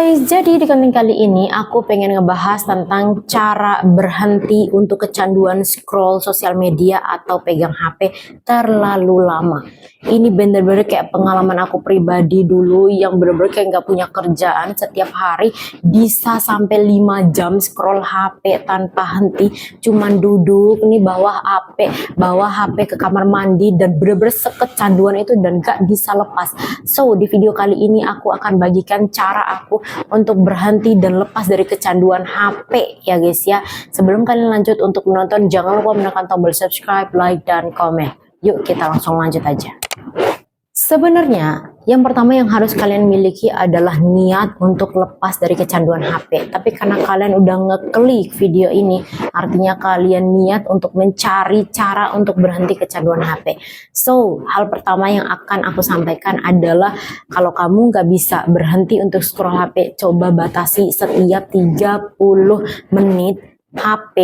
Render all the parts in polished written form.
Guys, jadi di konten kali ini aku pengen ngebahas tentang cara berhenti untuk kecanduan scroll sosial media atau pegang HP terlalu lama. Ini bener-bener kayak pengalaman aku pribadi dulu yang bener-bener kayak nggak punya kerjaan, setiap hari bisa sampai 5 jam scroll HP tanpa henti, cuman duduk nih bawa HP ke kamar mandi dan bener-bener sekecanduan itu dan gak bisa lepas. So di video kali ini aku akan bagikan cara aku untuk berhenti dan lepas dari kecanduan HP ya guys ya. Sebelum kalian lanjut untuk menonton, jangan lupa menekan tombol subscribe, like, dan komen. Yuk kita langsung lanjut aja. Sebenarnya yang pertama yang harus kalian miliki adalah niat untuk lepas dari kecanduan HP. Tapi karena kalian udah ngeklik video ini, artinya kalian niat untuk mencari cara untuk berhenti kecanduan HP. So, hal pertama yang akan aku sampaikan adalah kalau kamu nggak bisa berhenti untuk scroll HP, coba batasi setiap 30 menit HP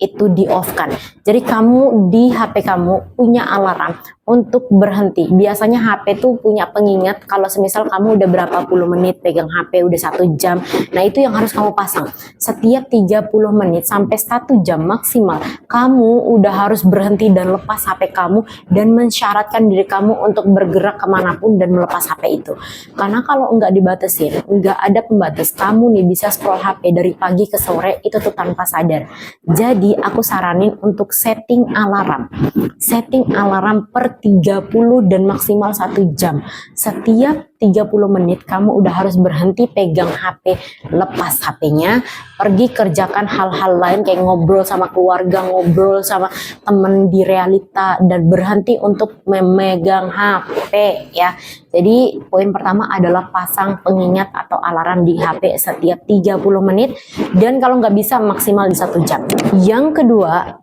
itu di off kan. Jadi kamu di HP kamu punya alarm untuk berhenti. Biasanya HP tuh punya pengingat kalau semisal kamu udah berapa puluh menit pegang HP, udah 1 jam. Nah itu yang harus kamu pasang. Setiap 30 menit sampai 1 jam maksimal, kamu udah harus berhenti dan lepas HP kamu dan mensyaratkan diri kamu untuk bergerak kemanapun dan melepas HP itu. Karena kalau nggak dibatasin, nggak ada pembatas, kamu nih bisa scroll HP dari pagi ke sore itu tuh tanpa sadar. Jadi aku saranin untuk setting alarm. Setting alarm per 30 dan maksimal 1 jam. Setiap 30 menit kamu udah harus berhenti pegang HP, lepas HP-nya, pergi kerjakan hal-hal lain kayak ngobrol sama keluarga, ngobrol sama temen di realita, dan berhenti untuk memegang HP ya. Jadi poin pertama adalah pasang pengingat atau alarm di HP setiap 30 menit dan kalau nggak bisa maksimal di 1 jam. Yang kedua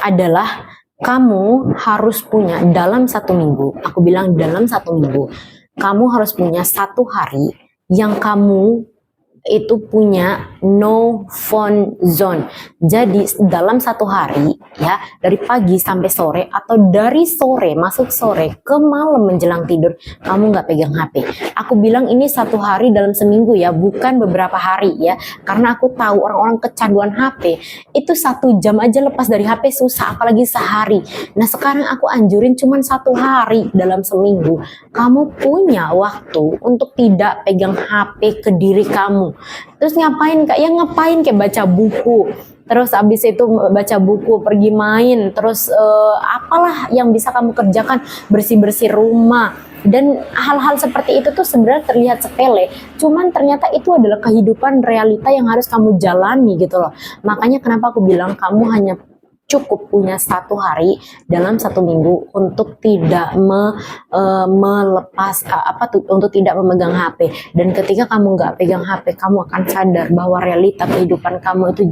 adalah kamu harus punya dalam 1 minggu, aku bilang dalam 1 minggu, kamu harus punya 1 hari yang kamu itu punya no phone zone. Jadi dalam 1 hari ya, dari pagi sampai sore atau dari sore masuk sore ke malam menjelang tidur, kamu nggak pegang HP. Aku bilang ini 1 hari dalam seminggu ya, bukan beberapa hari ya, karena aku tahu orang-orang kecanduan HP itu 1 jam aja lepas dari HP susah, apalagi sehari. Nah sekarang aku anjurin cuman 1 hari dalam seminggu kamu punya waktu untuk tidak pegang HP ke diri kamu. Terus ngapain kak? Ya ngapain, kayak baca buku, terus abis itu baca buku, pergi main, terus apalah yang bisa kamu kerjakan, bersih-bersih rumah. Dan hal-hal seperti itu tuh sebenarnya terlihat sepele, cuman ternyata itu adalah kehidupan realita yang harus kamu jalani gitu loh. Makanya kenapa aku bilang kamu hanya cukup punya 1 hari dalam 1 minggu untuk tidak melepas untuk tidak memegang HP. Dan ketika kamu nggak pegang HP, kamu akan sadar bahwa realita kehidupan kamu itu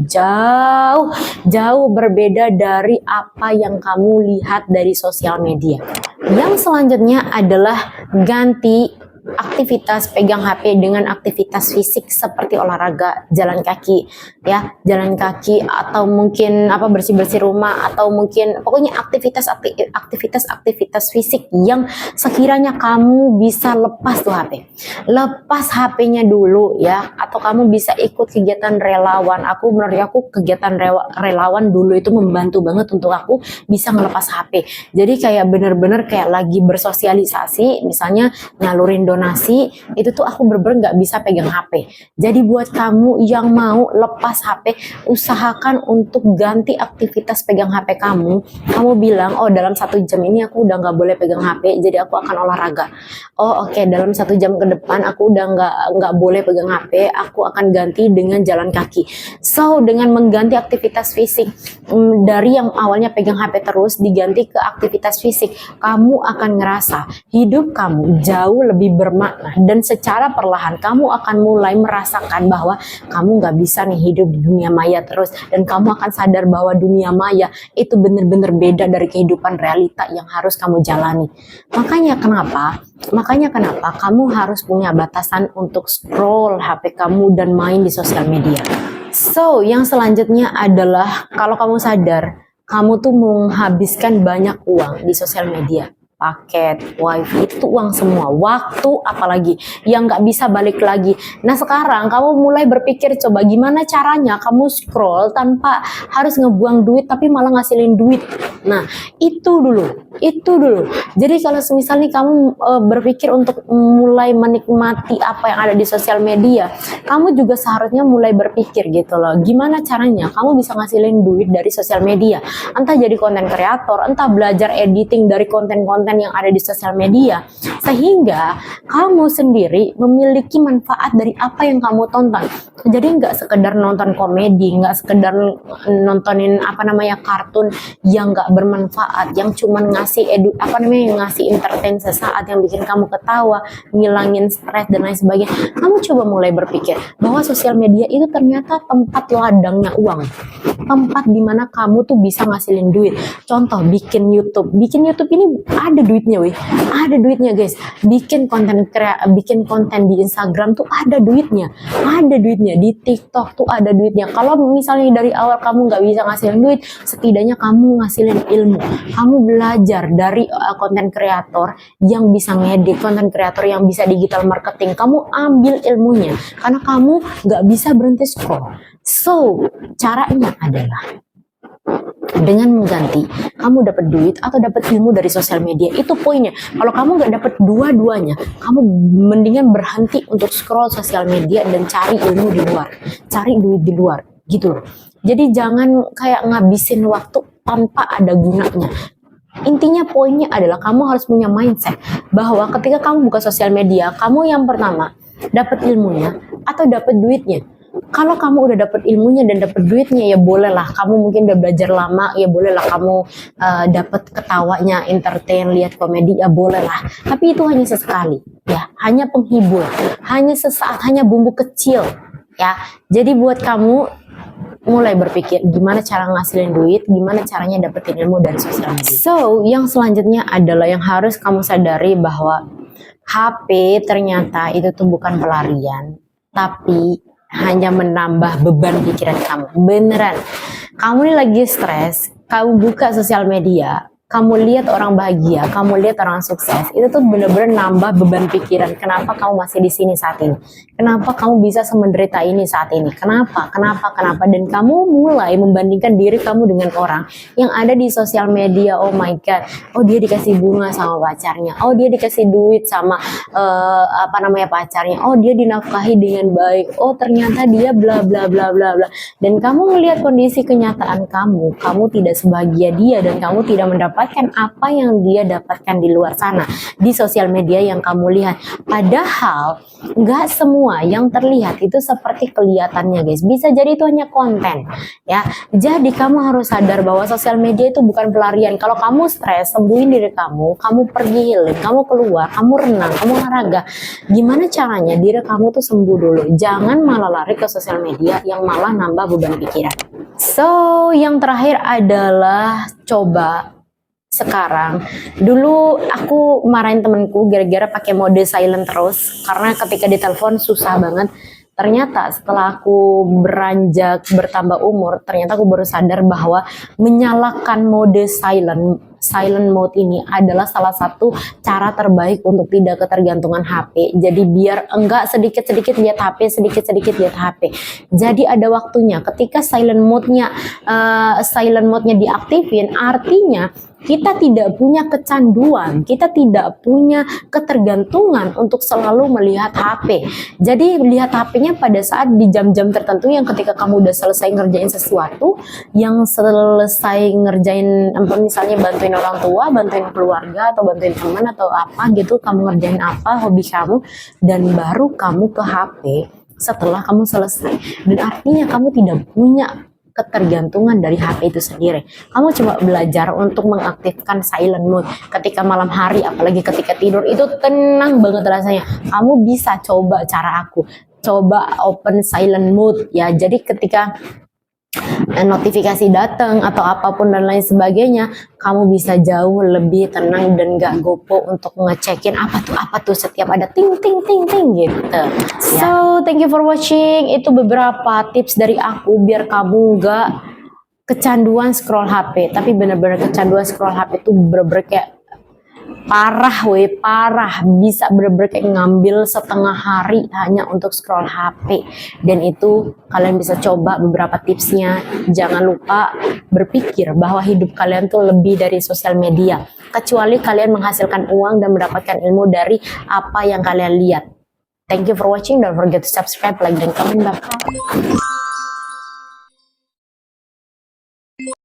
jauh berbeda dari apa yang kamu lihat dari sosial media. Yang selanjutnya adalah ganti aktivitas pegang HP dengan aktivitas fisik seperti olahraga, jalan kaki ya, jalan kaki atau mungkin bersih-bersih rumah, atau mungkin pokoknya aktivitas fisik yang sekiranya kamu bisa lepas tuh HP. Lepas HP-nya dulu ya, atau kamu bisa ikut kegiatan relawan. Menurut aku kegiatan relawan dulu itu membantu banget untuk aku bisa ngelepas HP. Jadi kayak bener-bener kayak lagi bersosialisasi, misalnya nyalurin donasi, itu tuh aku bener-bener nggak bisa pegang HP. Jadi buat kamu yang mau lepas HP, usahakan untuk ganti aktivitas pegang HP kamu. Kamu bilang, oh dalam 1 jam ini aku udah nggak boleh pegang HP, jadi aku akan olahraga. Oh oke, dalam 1 jam ke depan aku udah nggak boleh pegang HP, aku akan ganti dengan jalan kaki. So dengan mengganti aktivitas fisik dari yang awalnya pegang HP terus diganti ke aktivitas fisik, kamu akan ngerasa hidup kamu jauh lebih bermakna, dan secara perlahan kamu akan mulai merasakan bahwa kamu nggak bisa nih hidup di dunia maya terus, dan kamu akan sadar bahwa dunia maya itu benar-benar beda dari kehidupan realita yang harus kamu jalani. Makanya kenapa kamu harus punya batasan untuk scroll HP kamu dan main di sosial media. So yang selanjutnya adalah kalau kamu sadar kamu tuh menghabiskan banyak uang di sosial media, paket, wifi, itu uang semua. Waktu apalagi yang nggak bisa balik lagi. Nah sekarang kamu mulai berpikir, coba gimana caranya kamu scroll tanpa harus ngebuang duit tapi malah ngasilin duit. Nah itu dulu. Jadi kalau misalnya kamu berpikir untuk mulai menikmati apa yang ada di sosial media, kamu juga seharusnya mulai berpikir gitu loh, gimana caranya kamu bisa ngasilin duit dari sosial media. Entah jadi konten kreator, entah belajar editing dari konten-konten yang ada di sosial media, sehingga kamu sendiri memiliki manfaat dari apa yang kamu tonton. Jadi nggak sekedar nonton komedi, nggak sekedar nontonin kartun yang nggak bermanfaat, yang cuman ngasih ngasih entertain sesaat, yang bikin kamu ketawa, ngilangin stres dan lain sebagainya. Kamu coba mulai berpikir bahwa sosial media itu ternyata tempat ladangnya uang, tempat dimana kamu tuh bisa ngasilin duit. Contoh bikin YouTube ini ada duitnya, guys. Bikin konten di Instagram tuh ada duitnya, di TikTok tuh ada duitnya. Kalau misalnya dari awal kamu nggak bisa ngasilin duit, setidaknya kamu ngasilin ilmu, kamu belajar dari konten kreator yang bisa ngedit, konten kreator yang bisa digital marketing, kamu ambil ilmunya, karena kamu nggak bisa berhenti scroll. So, caranya adalah dengan mengganti kamu dapat duit atau dapat ilmu dari sosial media. Itu poinnya. Kalau kamu nggak dapat dua-duanya, kamu mendingan berhenti untuk scroll sosial media dan cari ilmu di luar, cari duit di luar, gitu loh. Jadi jangan kayak ngabisin waktu tanpa ada gunanya. Intinya poinnya adalah kamu harus punya mindset bahwa ketika kamu buka sosial media, kamu yang pertama dapat ilmunya atau dapat duitnya. Kalau kamu udah dapat ilmunya dan dapat duitnya, ya bolehlah kamu mungkin udah belajar lama, ya bolehlah kamu dapat ketawanya, entertain, lihat komedi, ya bolehlah. Tapi itu hanya sesekali, ya, hanya penghibur, hanya sesaat, hanya bumbu kecil, ya. Jadi buat kamu mulai berpikir gimana cara ngasilin duit, gimana caranya dapetin ilmu dari sosial media. So, yang selanjutnya adalah yang harus kamu sadari bahwa HP ternyata itu tuh bukan pelarian, tapi hanya menambah beban pikiran kamu. Beneran, kamu ini lagi stres, kamu buka sosial media, kamu lihat orang bahagia, kamu lihat orang sukses, itu tuh bener-bener nambah beban pikiran. Kenapa kamu masih di sini saat ini? Kenapa kamu bisa semenderita ini saat ini? Kenapa? Dan kamu mulai membandingkan diri kamu dengan orang yang ada di sosial media. Oh my god, oh dia dikasih bunga sama pacarnya, oh dia dikasih duit sama pacarnya, oh dia dinafkahi dengan baik, oh ternyata dia bla bla bla bla bla. Dan kamu melihat kondisi kenyataan kamu tidak sebahagia dia, dan kamu tidak mendapatkan apa yang dia dapatkan di luar sana di sosial media yang kamu lihat. Padahal nggak semua yang terlihat itu seperti kelihatannya, guys. Bisa jadi itu hanya konten, ya. Jadi kamu harus sadar bahwa sosial media itu bukan pelarian. Kalau kamu stres, sembuhin diri kamu pergi healing, kamu keluar, kamu renang, kamu olahraga. Gimana caranya diri kamu tuh sembuh dulu? Jangan malah lari ke sosial media yang malah nambah beban pikiran. So, yang terakhir adalah coba sekarang. Dulu aku marahin temenku gara-gara pakai mode silent terus, karena ketika ditelepon susah banget. Ternyata setelah aku beranjak bertambah umur, ternyata aku baru sadar bahwa menyalakan mode silent mode ini adalah salah satu cara terbaik untuk tidak ketergantungan HP. Jadi biar enggak sedikit-sedikit lihat HP, sedikit-sedikit lihat HP. Jadi ada waktunya ketika silent mode-nya diaktifin, artinya kita tidak punya kecanduan, kita tidak punya ketergantungan untuk selalu melihat HP. Jadi lihat HP-nya pada saat di jam-jam tertentu yang ketika kamu udah selesai ngerjain sesuatu, yang selesai ngerjain misalnya bantuin orang tua, bantuin keluarga, atau bantuin teman atau apa gitu, kamu ngerjain apa hobi kamu, dan baru kamu ke HP setelah kamu selesai. Dan artinya kamu tidak punya ketergantungan dari HP itu sendiri. Kamu coba belajar untuk mengaktifkan silent mode ketika malam hari, apalagi ketika tidur, itu tenang banget rasanya. Kamu bisa coba cara aku, coba open silent mode, ya. Jadi ketika notifikasi datang atau apapun dan lain sebagainya, kamu bisa jauh lebih tenang dan gak gopo untuk ngecekin apa tuh setiap ada ting ting ting ting gitu. So thank you for watching. Itu beberapa tips dari aku biar kamu gak kecanduan scroll HP, tapi bener-bener kecanduan scroll HP itu bener-bener kayak parah parah, bisa bener-bener kayak ngambil setengah hari hanya untuk scroll HP. Dan itu kalian bisa coba beberapa tipsnya. Jangan lupa berpikir bahwa hidup kalian tuh lebih dari sosial media, kecuali kalian menghasilkan uang dan mendapatkan ilmu dari apa yang kalian lihat. Thank you for watching. Don't forget to subscribe, like, dan comment. Bye.